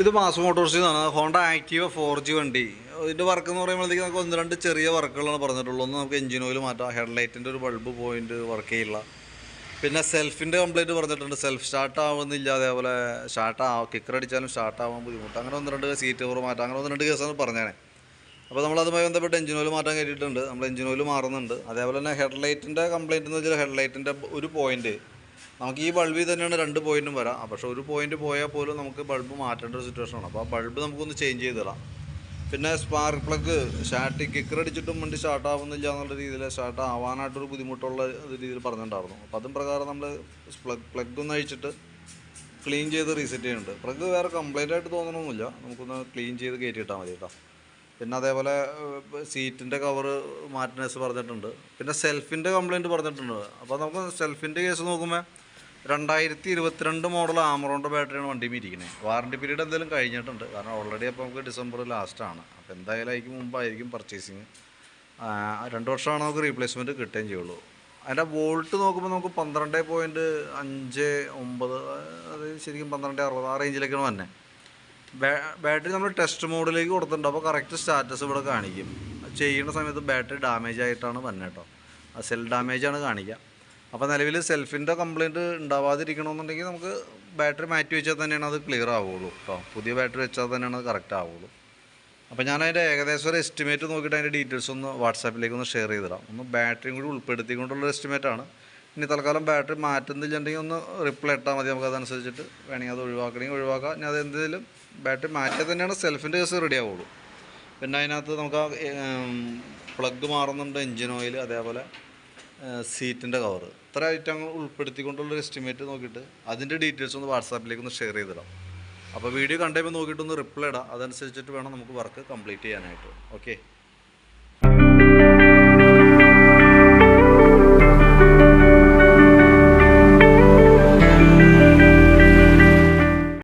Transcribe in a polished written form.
ഇത് മാസ് മോട്ടോഴ്സിൽ നിന്നാണ് Honda Activa 4G വണ്ടി. ഇതിൻ്റെ വർക്ക് എന്ന് പറയുമ്പോഴത്തേക്ക് നമുക്ക് ഒന്ന് രണ്ട് ചെറിയ വർക്കുകളാണ് പറഞ്ഞിട്ടുള്ളൂ. ഒന്ന് നമുക്ക് എഞ്ചിൻ ഓയിൽ മാറ്റാം, ഹെഡ്ലൈറ്റിൻ്റെ ഒരു ബൾബ് പോയിൻ്റ് വർക്ക് ചെയ്യില്ല, പിന്നെ സെൽഫിൻ്റെ കംപ്ലൈൻറ്റ് പറഞ്ഞിട്ടുണ്ട്. സെൽഫ് സ്റ്റാർട്ട് ആവുന്നില്ല, അതേപോലെ കിക്കർ അടിച്ചാലും സ്റ്റാർട്ട് ആവാൻ ബുദ്ധിമുട്ട്, അങ്ങനെ ഒന്ന് രണ്ട് സീറ്റ് കവർ മാറ്റാം, അങ്ങനെ ഒന്ന് രണ്ട് കേസാണ് പറഞ്ഞേനെ. അപ്പോൾ നമ്മളതുമായി ബന്ധപ്പെട്ട് എഞ്ചിൻ ഓയിൽ മാറ്റാൻ കയറ്റിയിട്ടുണ്ട്. നമ്മൾ എഞ്ചിൻ ഓയിൽ മാറുന്നുണ്ട്. അതേപോലെ തന്നെ ഹെഡ്ലൈറ്റിൻ്റെ കംപ്ലൈൻറ്റ് എന്ന് വെച്ചാൽ ഹെഡ്ലൈറ്റിൻ്റെ ഒരു പോയിൻറ്റ് നമുക്ക് ഈ ബൾബിൽ തന്നെയാണ് രണ്ട് പോയിൻറ്റും വരാം. പക്ഷേ ഒരു പോയിൻറ്റ് പോയാൽ പോലും നമുക്ക് ബൾബ് മാറ്റേണ്ട ഒരു സിറ്റുവേഷനാണ്. അപ്പോൾ ആ ബൾബ് നമുക്കൊന്ന് ചേഞ്ച് ചെയ്ത് തരാം. പിന്നെ സ്പാർക്ക് പ്ലഗ് കിക്കർ അടിച്ചിട്ടും വണ്ടി സ്റ്റാർട്ട് ആവുന്നില്ല എന്നുള്ള രീതിയിൽ സ്റ്റാർട്ട് ആവാനായിട്ടൊരു ബുദ്ധിമുട്ടുള്ള രീതിയിൽ പറഞ്ഞിട്ടുണ്ടായിരുന്നു. അപ്പോൾ അതും പ്രകാരം നമ്മൾ പ്ലഗ് ഒന്ന് അഴിച്ചിട്ട് ക്ലീൻ ചെയ്ത് റീസെറ്റ് ചെയ്യുന്നുണ്ട്. പ്ലഗ് വേറെ കംപ്ലൈൻ്റ് ആയിട്ട് തോന്നണമെന്നില്ല, നമുക്കൊന്ന് ക്ലീൻ ചെയ്ത് കയറ്റിയിട്ടാൽ മതി കേട്ടോ. പിന്നെ അതേപോലെ സീറ്റിൻ്റെ കവറ് മാറ്റനേഴ്സ് പറഞ്ഞിട്ടുണ്ട്. പിന്നെ സെൽഫിൻ്റെ കംപ്ലയിൻറ്റ് പറഞ്ഞിട്ടുണ്ട്. അപ്പോൾ നമുക്ക് സെൽഫിൻ്റെ കേസ് നോക്കുമ്പോൾ 2022 മോഡൽ ആമറോണിൻ്റെ ബാറ്ററിയാണ് വണ്ടി ഇരിക്കുന്നത്. വാറണ്ടി പീരീഡ് എന്തെങ്കിലും കഴിഞ്ഞിട്ടുണ്ട്, കാരണം ഓൾറെഡി അപ്പോൾ നമുക്ക് ഡിസംബർ ലാസ്റ്റാണ്. അപ്പോൾ എന്തായാലും അതിന് മുമ്പായിരിക്കും പർച്ചേസിങ്. 2 വർഷമാണ് നമുക്ക് റീപ്ലേസ്മെൻറ്റ് കിട്ടുകയും ചെയ്യുള്ളൂ. അതിൻ്റെ വോൾട്ട് നോക്കുമ്പോൾ നമുക്ക് 12.59, അത് ശരിക്കും 12.60 ആ റേഞ്ചിലേക്കാണ് വന്നത്. ബാറ്ററി നമ്മൾ ടെസ്റ്റ് മോഡിലേക്ക് കൊടുത്തിട്ടുണ്ട്. അപ്പോൾ കറക്റ്റ് സ്റ്റാറ്റസ് ഇവിടെ കാണിക്കും. ചെയ്യുന്ന സമയത്ത് ബാറ്ററി ഡാമേജ് ആയിട്ടാണ് വന്നത് കേട്ടോ. ആ സെൽ ഡാമേജാണ് കാണിക്കുക. അപ്പോൾ നിലവിൽ സെൽഫിൻ്റെ കംപ്ലയിൻറ്റ് ഉണ്ടാവാതിരിക്കണമെന്നുണ്ടെങ്കിൽ നമുക്ക് ബാറ്ററി മാറ്റി വെച്ചാൽ തന്നെയാണ് അത് ക്ലിയർ ആവുള്ളൂ കേട്ടോ. പുതിയ ബാറ്ററി വെച്ചാൽ തന്നെയാണ് അത് കറക്റ്റ് ആവുള്ളൂ. അപ്പോൾ ഞാൻ അതിൻ്റെ ഏകദേശം ഒരു എസ്റ്റിമേറ്റ് നോക്കിയിട്ട് അതിൻ്റെ ഡീറ്റെയിൽസ് ഒന്ന് വാട്സാപ്പിലേക്ക് ഒന്ന് ഷെയർ ചെയ്ത് തരാം. ഒന്ന് ബാറ്ററിയും കൂടി ഉൾപ്പെടുത്തിക്കൊണ്ടുള്ള എസ്റ്റിമേറ്റാണ്. ഇനി തൽക്കാലം ബാറ്ററി മാറ്റുന്നില്ലെങ്കിൽ ഒന്ന് റിപ്ലൈ ഇട്ടാൽ മതി. നമുക്ക് അതനുസരിച്ചിട്ട് വേണമെങ്കിൽ അത് ഒഴിവാക്കണമെങ്കിൽ ഒഴിവാക്കാം. ഇനി അതെന്തെങ്കിലും ബാറ്ററി മാറ്റിയാൽ തന്നെയാണ് സെൽഫിൻ്റെ കേസ് റെഡി ആവുള്ളൂ. പിന്നെ അതിനകത്ത് നമുക്ക് പ്ലഗ് മാറുന്നുണ്ട്, എൻജിൻ ഓയിൽ, അതേപോലെ സീറ്റിൻ്റെ കവർ, ഇത്ര ഐറ്റങ്ങൾ ഉൾപ്പെടുത്തിക്കൊണ്ടുള്ളൊരു എസ്റ്റിമേറ്റ് നോക്കിയിട്ട് അതിൻ്റെ ഡീറ്റെയിൽസ് ഒന്ന് വാട്സാപ്പിലേക്ക് ഒന്ന് ഷെയർ ചെയ്തിടാം. അപ്പോൾ വീഡിയോ കണ്ടുമ്പോൾ നോക്കിയിട്ടൊന്ന് റിപ്ലൈ ഇടാം. അതനുസരിച്ചിട്ട് വേണം നമുക്ക് വർക്ക് കംപ്ലീറ്റ് ചെയ്യാനായിട്ട്. ഓക്കെ.